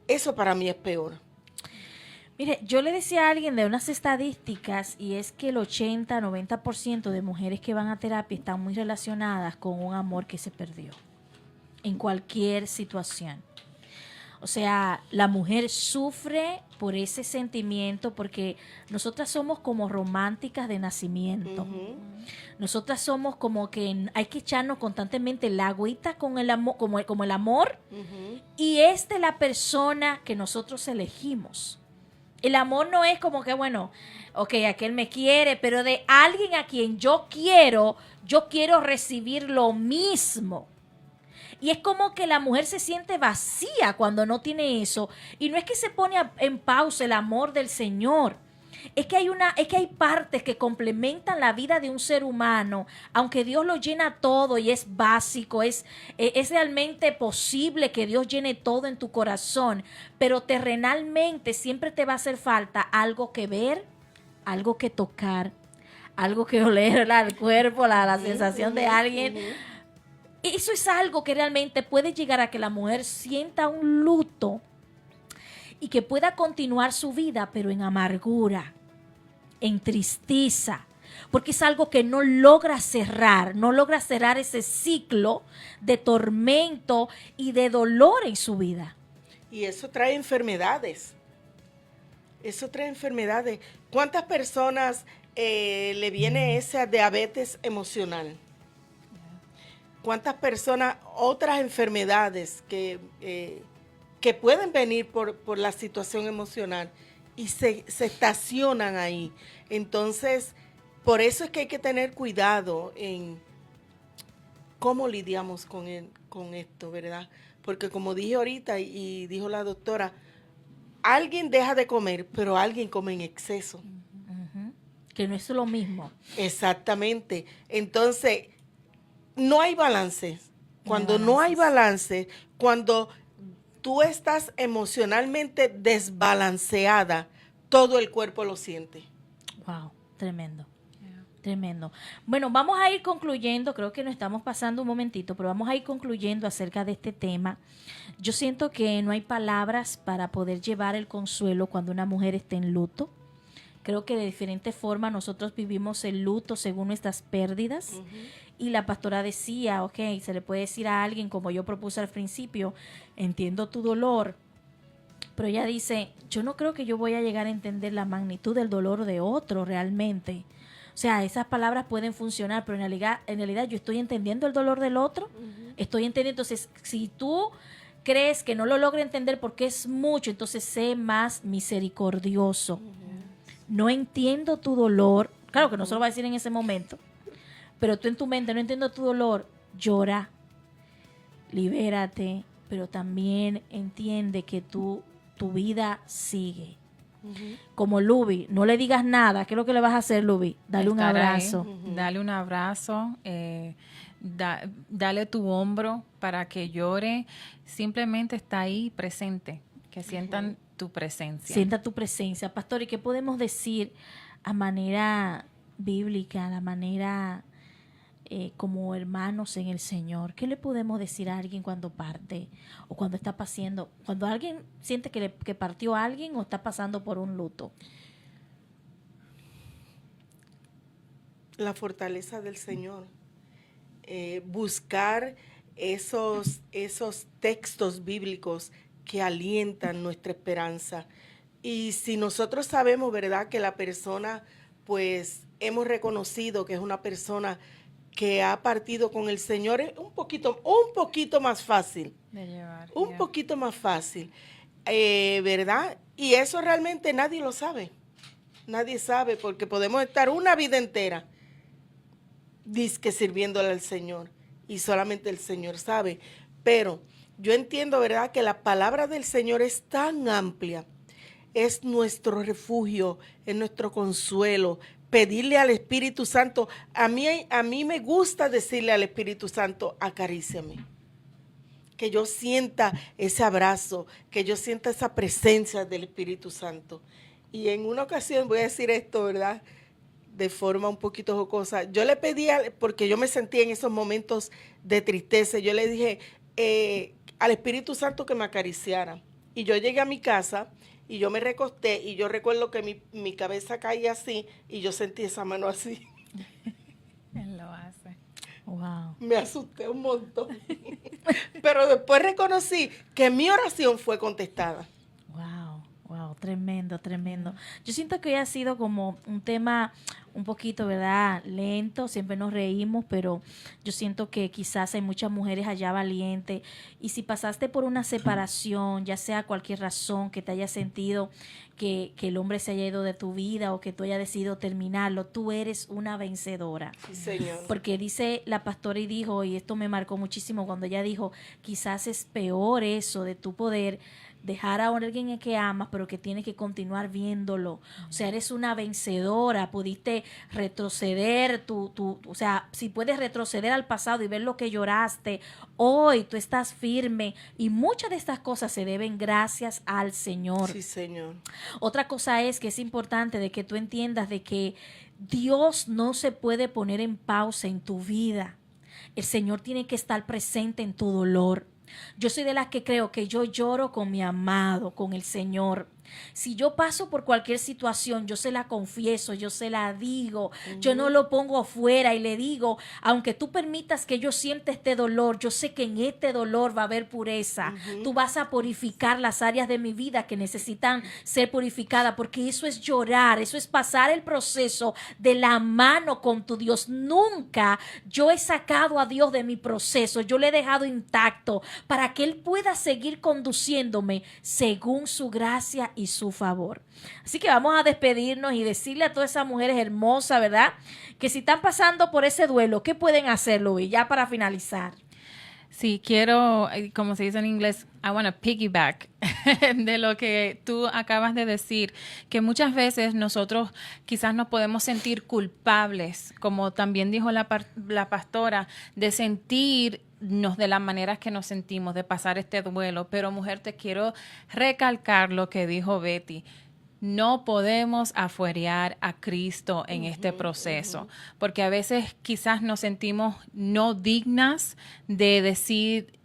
Eso para mí es peor. Mire, yo le decía a alguien de unas estadísticas y es que el 80-90% de mujeres que van a terapia están muy relacionadas con un amor que se perdió en cualquier situación. O sea, la mujer sufre por ese sentimiento porque nosotras somos como románticas de nacimiento. Nosotras somos como que hay que echarnos constantemente la agüita con el amor, como el amor, y es de la persona que nosotros elegimos. El amor no es como que, bueno, ok, aquel me quiere, pero de alguien a quien yo quiero recibir lo mismo. Y es como que la mujer se siente vacía cuando no tiene eso. Y no es que se pone en pausa el amor del Señor. Es que hay partes que complementan la vida de un ser humano, aunque Dios lo llena todo y es básico, es realmente posible que Dios llene todo en tu corazón, pero terrenalmente siempre te va a hacer falta algo que ver, algo que tocar, algo que oler al cuerpo, la sensación de alguien. Eso es algo que realmente puede llegar a que la mujer sienta un luto y que pueda continuar su vida, pero en amargura, en tristeza, porque es algo que no logra cerrar ese ciclo de tormento y de dolor en su vida. Y eso trae enfermedades. Eso trae enfermedades. ¿Cuántas personas le viene esa diabetes emocional? ¿Cuántas personas, otras enfermedades que pueden venir por la situación emocional y se estacionan ahí? Entonces, por eso es que hay que tener cuidado en cómo lidiamos con esto, ¿verdad? Porque como dije ahorita y dijo la doctora, alguien deja de comer, pero alguien come en exceso. Que no es lo mismo. Exactamente. Entonces, no hay balance. Cuando no hay balance, cuando tú estás emocionalmente desbalanceada, todo el cuerpo lo siente. Wow, tremendo. Tremendo. Bueno, vamos a ir concluyendo, creo que nos estamos pasando un momentito, pero vamos a ir concluyendo acerca de este tema. Yo siento que no hay palabras para poder llevar el consuelo cuando una mujer está en luto. Creo que de diferentes formas nosotros vivimos el luto según nuestras pérdidas. Y la pastora decía, ok, se le puede decir a alguien, como yo propuse al principio, entiendo tu dolor, pero ella dice, yo no creo que yo voy a llegar a entender la magnitud del dolor de otro realmente. O sea, esas palabras pueden funcionar, pero en realidad yo estoy entendiendo el dolor del otro. Estoy entendiendo. Entonces, si tú crees que no lo logra entender porque es mucho, entonces sé más misericordioso. No entiendo tu dolor. Claro que no se lo va a decir en ese momento, pero tú en tu mente, no entiendo tu dolor, llora, libérate, pero también entiende que tu vida sigue. Como Luby, no le digas nada. ¿Qué es lo que le vas a hacer, Luby? Dale un abrazo. Dale un abrazo, dale tu hombro para que llore. Simplemente está ahí presente, que sientan tu presencia. Sienta tu presencia. Pastor, ¿y qué podemos decir a manera bíblica, a la manera como hermanos en el Señor? ¿Qué le podemos decir a alguien cuando parte o cuando está pasando? Cuando alguien siente que partió a alguien o está pasando por un luto. La fortaleza del Señor. Buscar esos textos bíblicos que alientan nuestra esperanza. Y si nosotros sabemos, ¿verdad?, que la persona, pues, hemos reconocido que es una persona que ha partido con el Señor, es un poquito más fácil. De llevar. Un poquito más fácil, ¿verdad? Y eso realmente nadie lo sabe. Nadie sabe, porque podemos estar una vida entera dizque sirviéndole al Señor y solamente el Señor sabe. Pero yo entiendo, ¿verdad?, que la palabra del Señor es tan amplia, es nuestro refugio, es nuestro consuelo. Pedirle al Espíritu Santo, a mí me gusta decirle al Espíritu Santo, acaríciame. Que yo sienta ese abrazo, que yo sienta esa presencia del Espíritu Santo. Y en una ocasión, voy a decir esto, ¿verdad?, de forma un poquito jocosa, yo le pedí, porque yo me sentía en esos momentos de tristeza, yo le dije al Espíritu Santo que me acariciara. Y yo llegué a mi casa y yo me recosté y yo recuerdo que mi cabeza caía así y yo sentí esa mano así. Él lo hace. Wow. Me asusté un montón. Pero después reconocí que mi oración fue contestada. Wow, wow, tremendo, tremendo. Yo siento que hoy ha sido como un tema un poquito, ¿verdad?, lento, siempre nos reímos, pero yo siento que quizás hay muchas mujeres allá valientes, y si pasaste por una separación, ya sea cualquier razón que te haya sentido que el hombre se haya ido de tu vida o que tú hayas decidido terminarlo, tú eres una vencedora. Sí, Señor. Porque dice la pastora y dijo, y esto me marcó muchísimo cuando ella dijo, quizás es peor eso de tu poder dejar a alguien que amas, pero que tienes que continuar viéndolo. O sea, eres una vencedora, pudiste retroceder, o sea, si puedes retroceder al pasado y ver lo que lloraste, hoy tú estás firme, y muchas de estas cosas se deben gracias al Señor. Sí, Señor. Otra cosa es que es importante de que tú entiendas de que Dios no se puede poner en pausa en tu vida. El Señor tiene que estar presente en tu dolor. Yo soy de las que creo que yo lloro con mi amado, con el Señor. Si yo paso por cualquier situación, yo se la confieso, yo se la digo, yo no lo pongo afuera y le digo, aunque tú permitas que yo sienta este dolor, yo sé que en este dolor va a haber pureza. Tú vas a purificar las áreas de mi vida que necesitan ser purificadas, porque eso es llorar, eso es pasar el proceso de la mano con tu Dios. Nunca yo he sacado a Dios de mi proceso, yo le he dejado intacto para que Él pueda seguir conduciéndome según su gracia y su favor. Así que vamos a despedirnos y decirle a todas esas mujeres hermosas, ¿verdad?, que si están pasando por ese duelo, ¿qué pueden hacer, Luis? Ya para finalizar. Sí, quiero, como se dice en inglés, I want to piggyback de lo que tú acabas de decir, que muchas veces nosotros quizás nos podemos sentir culpables, como también dijo la pastora, de sentirnos de las maneras que nos sentimos, de pasar este duelo. Pero, mujer, te quiero recalcar lo que dijo Betty. No podemos afuerear a Cristo en este proceso, porque a veces quizás nos sentimos no dignas de decir,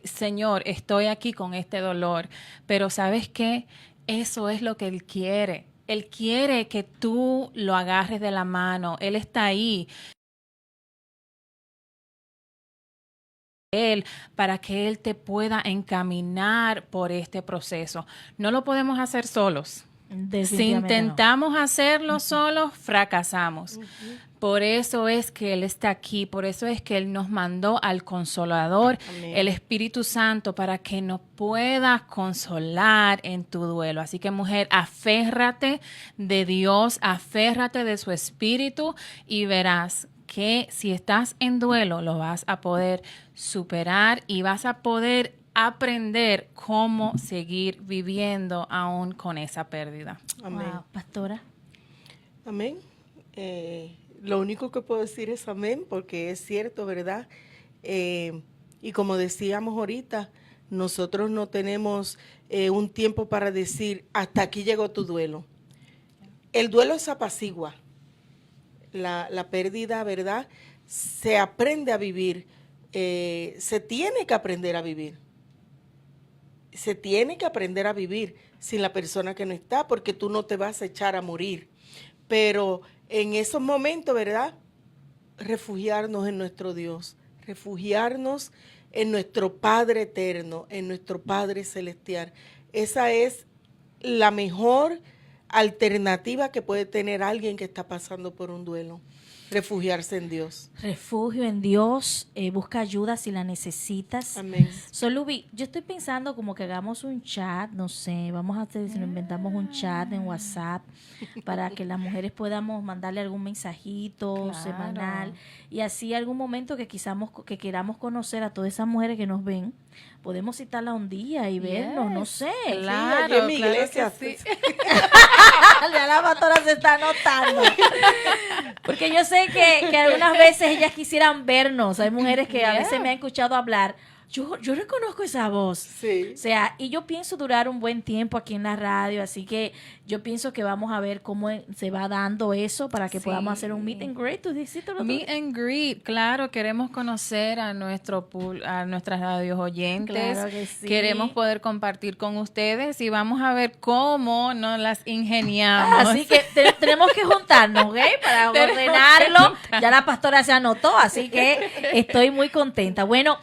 Señor, estoy aquí con este dolor, pero ¿sabes qué? Eso es lo que Él quiere. Él quiere que tú lo agarres de la mano. Él está ahí. Él, para que Él te pueda encaminar por este proceso. No lo podemos hacer solos. Si intentamos hacerlo solos, fracasamos. Por eso es que Él está aquí, por eso es que Él nos mandó al Consolador, el Espíritu Santo, para que nos pueda consolar en tu duelo. Así que, mujer, aférrate de Dios, aférrate de su Espíritu y verás que si estás en duelo lo vas a poder superar y vas a poder aprender cómo seguir viviendo aún con esa pérdida. Amén. Wow, pastora. Amén. Lo único que puedo decir es amén, porque es cierto, ¿verdad? Y como decíamos ahorita, nosotros no tenemos un tiempo para decir, hasta aquí llegó tu duelo. El duelo se apacigua. La pérdida, ¿verdad? Se aprende a vivir. Se tiene que aprender a vivir. Se tiene que aprender a vivir sin la persona que no está, porque tú no te vas a echar a morir. Pero en esos momentos, ¿verdad?, refugiarnos en nuestro Dios, refugiarnos en nuestro Padre eterno, en nuestro Padre celestial. Esa es la mejor alternativa que puede tener alguien que está pasando por un duelo. refugiarse en Dios. Refugio en Dios, busca ayuda si la necesitas. Amén. Solubi, yo estoy pensando como que hagamos un chat, no sé, vamos a hacer, si nos inventamos un chat en WhatsApp para que las mujeres podamos mandarle algún mensajito Claro. semanal y así algún momento que que queramos conocer a todas esas mujeres que nos ven, podemos citarla un día y vernos, no sé. Claro, allí en mi claro iglesia, que sí. Ya la pastora se está notando. Porque yo sé que algunas veces ellas quisieran vernos. Hay mujeres que a veces me han escuchado hablar. Yo reconozco esa voz. Sí. O sea, y yo pienso durar un buen tiempo aquí en la radio, así que yo pienso que vamos a ver cómo se va dando eso para que Sí. podamos hacer un meet and greet. ¿Tú dijiste lo Meet and greet, claro, queremos conocer a nuestras radios oyentes, Claro que sí. queremos poder compartir con ustedes y vamos a ver cómo nos las ingeniamos. Así que tenemos que juntarnos, ¿ok? Para Tenemos ordenarlo. que Ya la pastora se anotó, así que estoy muy contenta. Bueno,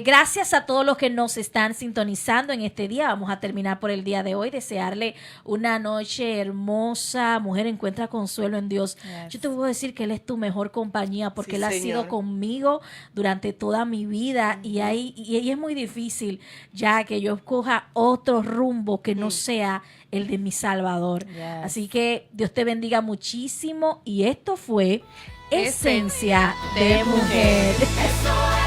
gracias a todos los que nos están sintonizando en este día. Vamos a terminar por el día de hoy. Desearle una noche hermosa. Mujer, encuentra consuelo en Dios. Yes. Yo te puedo decir que Él es tu mejor compañía porque Sí, Él ha Señor. sido conmigo durante toda mi vida y es muy difícil ya que yo escoja otro rumbo que no sea el de mi Salvador. Yes. Así que Dios te bendiga muchísimo y esto fue Esencia de Mujer. Eso